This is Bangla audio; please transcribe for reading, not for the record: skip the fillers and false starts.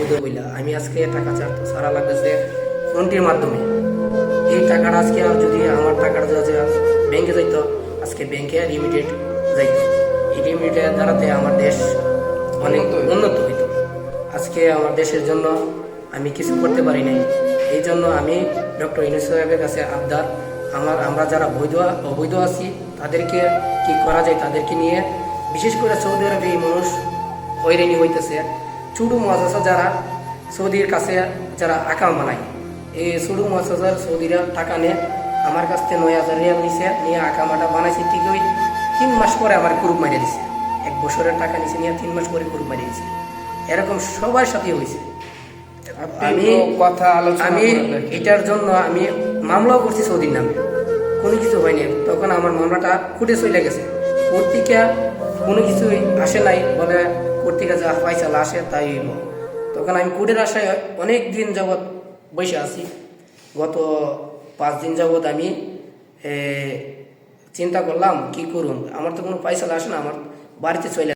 বৈধ বইলা আমি আজকে টাকা ছাড়া লাগতেছে ফোনটির মাধ্যমে। এই টাকাটা আজকে আর যদি আমার টাকাটা যদি ব্যাংকে যাইতো, আজকে ব্যাংকে লিমিটেড যাইতো, এই লিমিটেড দ্বারাতে আমার দেশ অনেক উন্নত হইতো। আজকে আমার দেশের জন্য আমি কিছু করতে পারি নাই। এই জন্য আমি ডক্টর ইউনূস সাহেবের কাছে আবদার, আমরা যারা অবৈধ আছি তাদেরকে কি করা যায়, তাদেরকে নিয়ে বিশেষ করে সৌদি আরবে এই মানুষ হয়রানি হইতেছে। চুডু মুআসাসা যারা সৌদির কাছে যারা আকাম বানায়, এই চুডু মুআসাসার সৌদিরা টাকা নিয়ে আমার কাছ থেকে 9,000 রিয়াল নিছে, নিয়ে আকামাটা বানাইছে। ঠিক ওই 3 মাস পরে আমার গ্রুপ মারিয়ে দিছে। 1 বছরের টাকা নিছে, নিয়ে 3 মাস পরে গ্রুপ মারিয়ে দিছে। এরকম সবার সাথে হয়েছে। আমি এটার জন্য আমি মামলাও করছি সৌদির নামে, কোনো কিছু হয়নি। তখন আমার মামলাটা কুটে চলে গেছে, কর্তৃকা কোনো কিছুই আসে নাই, বলে কর্তৃকা যা ফাইসালা আসে তাই হইব। তখন আমি কোর্টের আশায় অনেক দিন যাবৎ বসে আছি। গত 5 দিন যাবৎ আমি চিন্তা করলাম কি করুন, আমার তো কোনো ফাইসালা আসে না, আমার বাড়িতে চলে